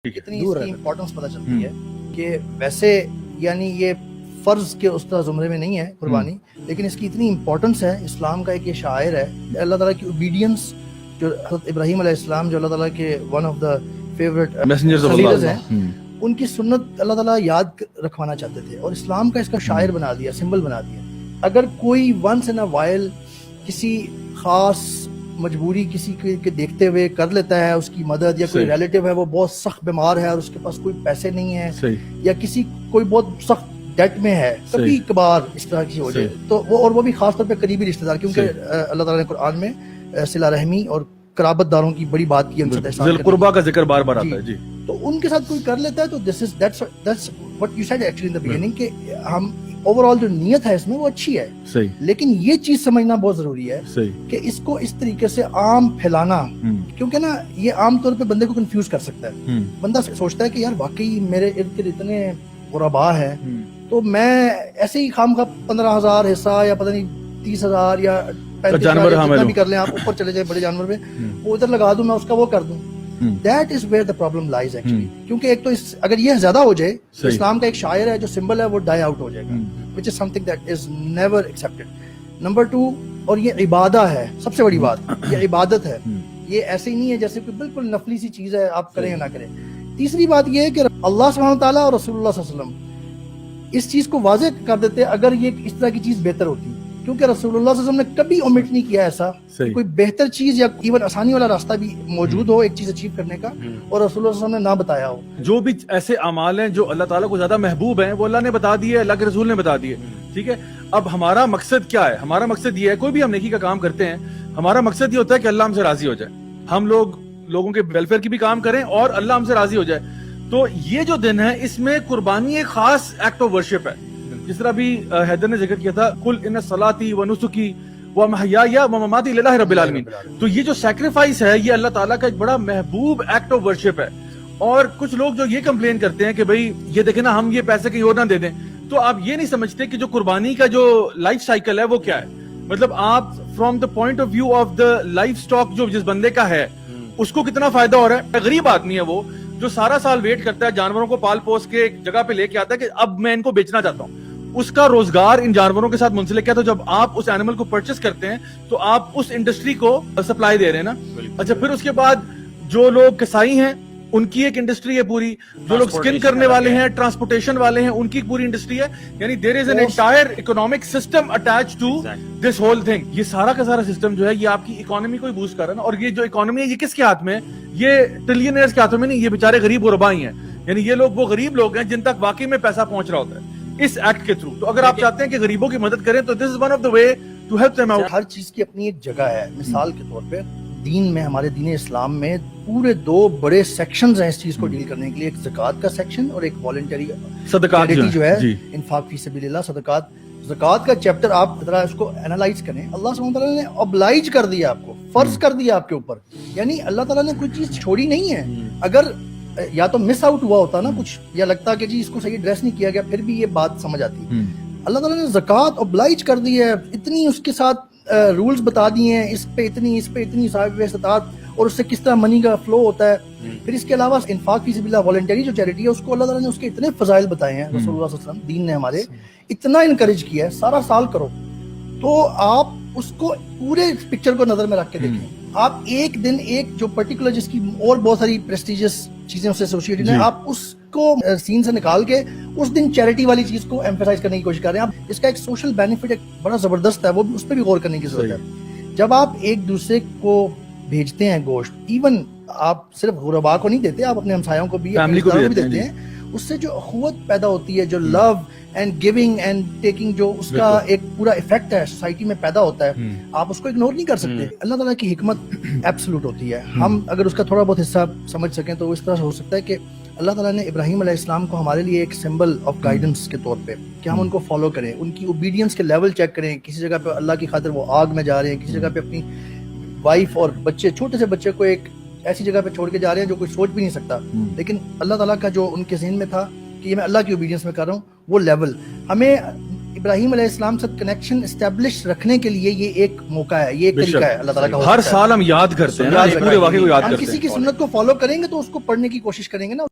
اتنی اس کی امپورٹنس پتہ چلتی ہے کہ ویسے یعنی یہ فرض کے اس طرح زمرے میں نہیں ہے قربانی، لیکن اس کی اتنی امپورٹنس ہے، اسلام کا ایک یہ شاعر ہے، اللہ تعالیٰ کی اوبیڈینس، جو حضرت ابراہیم علیہ السلام جو اللہ تعالیٰ کے one of the favourite messengers ہیں، ان کی سنت اللہ تعالیٰ یاد رکھوانا چاہتے تھے اور اسلام کا اس کا شاعر بنا دیا، سمبل بنا دیا۔ اگر کوئی ونس ان اے وائل کسی خاص مجبوری کسی کے دیکھتے ہوئے کر لیتا ہے اس کی مدد، یا کوئی ریلیٹیو ہے وہ بہت سخت بیمار ہے اور اس کے پاس کوئی پیسے نہیں ہے، یا کسی کوئی بہت سخت ڈیٹ میں ہے، کبھی کبھار اس طرح کی ہو جائے تو وہ، اور وہ بھی خاص طور پہ قریبی رشتہ دار، کیونکہ اللہ تعالیٰ نے قرآن میں صلہ رحمی اور قرابت داروں کی بڑی بات کی، ذی القربہ کا ذکر بار بار آتا ہے جی، تو ان کے ساتھ کوئی کر لیتا ہے تو that's what you said actually in the beginning کہ ہم اوور آل جو نیت ہے اس میں وہ اچھی ہے، لیکن یہ چیز سمجھنا بہت ضروری ہے کہ اس کو اس طریقے سے عام پھیلانا، کیونکہ نا یہ عام طور پہ بندے کو کنفیوز کر سکتا ہے۔ بندہ سوچتا ہے کہ یار واقعی میرے ارد گرد اتنے غربا ہے تو میں ایسے ہی خام خواہ 15,000 حصہ یا پتہ نہیں 30,000 یا 35,000 بھی کر لیں، آپ اوپر چلے جائیں بڑے جانور میں، وہ ادھر لگا دوں، میں اس کا وہ کر دوں۔ That is where the problem lies actually، کیونکہ ایک تو اگر یہ زیادہ ہو جائے تو اسلام کا ایک شاعر ہے جو سمبل ہے وہ ڈائی آؤٹ ہو جائے گا، which is something that is never accepted۔ Number 2، اور یہ عبادہ ہے، سب سے بڑی بات یہ عبادت ہے، یہ ایسے ہی نہیں ہے جیسے کوئی بالکل نفلی سی چیز ہے آپ کریں یا نہ کریں۔ تیسری بات یہ ہے کہ اللہ سبحانہ تعالیٰ اور رسول اللہ صلی اللہ علیہ وسلم اس چیز کو واضح کر دیتے اگر یہ اس طرح کی چیز بہتر ہوتی، کیونکہ رسول اللہ صلی اللہ علیہ وسلم نے کبھی اومٹ نہیں کیا ایسا کوئی بہتر چیز یا ایون آسانی والا راستہ بھی موجود ہو ایک چیز اچیو کرنے کا، اور رسول اللہ صلی اللہ علیہ وسلم نے نہ بتایا ہو۔ جو بھی ایسے اعمال ہیں جو اللہ تعالیٰ کو زیادہ محبوب ہیں وہ اللہ نے بتا دیے، اللہ کے رسول نے بتا دیے، ٹھیک ہے۔ اب ہمارا مقصد کیا ہے؟ ہمارا مقصد یہ ہے، کوئی بھی ہم نیکی کا کام کرتے ہیں، ہمارا مقصد یہ ہوتا ہے کہ اللہ ہم سے راضی ہو جائے، ہم لوگوں کے ویلفیئر کی بھی کام کریں اور اللہ ہم سے راضی ہو جائے۔ تو یہ جو دن ہے اس میں قربانی ایک خاص ایکٹ آف ورشپ ہے، جس طرح بھی حیدر نے ذکر کیا تھا، قل ان صلاتی و نسکی و محیای و مماتی للہ رب العالمین۔ تو یہ جو سیکریفائس ہے یہ اللہ تعالیٰ کا ایک بڑا محبوب ایکٹ آف ورشپ ہے۔ اور کچھ لوگ جو یہ کمپلین کرتے ہیں کہ بھئی یہ دیکھیں نا ہم یہ پیسے کہیں اور نہ دے دیں، تو آپ یہ نہیں سمجھتے کہ جو قربانی کا جو لائف سائیکل ہے وہ کیا ہے۔ مطلب آپ from the point of view of the livestock جو جس بندے کا ہے اس کو کتنا فائدہ ہو رہا ہے۔ غریب آدمی ہے وہ جو سارا سال ویٹ کرتا ہے، جانوروں کو پال پوس کے ایک جگہ پہ لے کے آتا ہے کہ اب میں ان کو بیچنا چاہتا ہوں، اس کا روزگار ان جانوروں کے ساتھ منسلک ہے۔ تو جب آپ اس اینیمل کو پرچیز کرتے ہیں تو آپ اس انڈسٹری کو سپلائی دے رہے ہیں نا۔ اچھا، پھر اس کے بعد جو لوگ کسائی ہیں ان کی ایک انڈسٹری ہے پوری، جو لوگ سکن کرنے والے ہیں، ٹرانسپورٹیشن والے ہیں، ان کی پوری انڈسٹری ہے، یعنی there is an entire economic system attach to this whole thing. یہ سارا کا سارا سسٹم جو ہے یہ آپ کی اکانومی کو ہی بوسٹ کر رہا ہے نا۔ اور یہ جو اکانومی ہے یہ کس کے ہاتھ میں ہے؟ یہ ٹریلینئرز کے ہاتھوں میں نہیں، یہ بیچارے غریب غربا ہی ہیں، یعنی یہ لوگ وہ غریب لوگ ہیں جن تک واقعی میں پیسہ پہنچ رہا ہوتا ہے اس ایکٹ کے تھرو۔ تو اگر آپ چاہتے ہیں کہ غریبوں کی مدد کریں تو this is one of the way to help them out. ہر چیز کی اپنی ایک جگہ ہے۔ مثال کے طور پہ دین میں، ہمارے دین اسلام میں پورے 2 بڑے سیکشنز ہیں اس چیز کو ڈیل کرنے کے لیے، ایک زکوٰۃ کا سیکشن اور ایک والنٹری صدقات جو ہے انفاق فی سبیل اللہ، صدقات۔ زکوٰۃ کا چیپٹر آپ ذرا اس کو انالائز کریں، اللہ سبحانہ تعالیٰ نے oblige کر دیا آپ کو، فرض کر دیا آپ کے اوپر، یعنی اللہ تعالیٰ نے کوئی چیز چھوڑی نہیں ہے۔ اگر یا تو مس آؤٹ ہوا ہوتا نا کچھ، یا لگتا کہ جی اس کو صحیح ایڈریس نہیں کیا گیا، پھر بھی یہ بات سمجھ آتی۔ اللہ تعالیٰ نے زکوٰۃ oblige کر دی ہے، اتنی اس کے ساتھ رولز بتا دیے ہیں، اس پہ اتنی صاحب استطاعت، اور اس سے کس طرح منی کا فلو ہوتا ہے۔ پھر اس کے علاوہ انفاق فی سبیل اللہ والنٹری جو چیریٹی ہے اس کو اللہ تعالیٰ نے اس کے اتنے فضائل بتائے ہیں، رسول اللہ صلی اللہ علیہ وسلم دین نے ہمارے اتنا انکریج کیا ہے، سارا سال کرو۔ تو آپ اس کو پورے پکچر کو نظر میں رکھ کے دیکھیں، آپ ایک دن ایک جو پرٹیکولر جس کی اور بہت ساری پریسٹیجیس چیزیں اس سے ایسوسیٹڈ ہیں، آپ اس کو سین سے نکال کے اس دن چیریٹی والی چیز کو ایمفیسائز کرنے کی کوشش کر رہے ہیں۔ آپ اس کا ایک سوشل بینیفٹ ایک بڑا زبردست ہے، وہ اس پہ بھی غور کرنے کی ضرورت ہے۔ جب آپ ایک دوسرے کو بھیجتے ہیں گوشت، ایون آپ صرف غربا کو نہیں دیتے، آپ اپنے ہمسایوں کو بھی، فیملی کو بھی دیتے ہیں، اس سے جو اخوت پیدا ہوتی ہے، جو لو اینڈ گیونگ اینڈ ٹیکنگ جو اس کا ایک پورا افیکٹ ہے سوسائٹی میں پیدا ہوتا ہے، آپ اس کو اگنور نہیں کر سکتے۔ اللہ تعالیٰ کی حکمت ایبسولوٹ ہوتی ہے، ہم اگر اس کا تھوڑا بہت حصہ سمجھ سکیں تو اس طرح سے ہو سکتا ہے کہ اللہ تعالیٰ نے ابراہیم علیہ السلام کو ہمارے لیے ایک سمبل آف گائیڈنس کے طور پہ کہ ہم ان کو فالو کریں، ان کی اوبیڈینس کے لیول چیک کریں۔ کسی جگہ پہ اللہ کی خاطر وہ آگ میں جا رہے ہیں، کسی جگہ پہ اپنی وائف اور بچے، چھوٹے سے بچے کو ایک ایسی جگہ پہ چھوڑ کے جا رہے ہیں جو کوئی سوچ بھی نہیں سکتا، لیکن اللہ تعالیٰ کا جو ان کے ذہن میں تھا کہ یہ میں اللہ کی اوبیڈینس میں کر رہا ہوں، وہ لیول ہمیں ابراہیم علیہ السلام سے کنیکشن اسٹیبلش رکھنے کے لیے یہ ایک موقع ہے, یہ ایک بے طریقہ ہے شک. اللہ تعالیٰ کا ہو ہر سکتا ہے. سال ہم یاد کرتے ہیں نا, یاد اس رکھیں. پورے واقعے کو یاد ہم کرتے کسی ہیں. کی سنت کو فالو کریں گے تو اس کو پڑھنے کی کوشش کریں گے نا.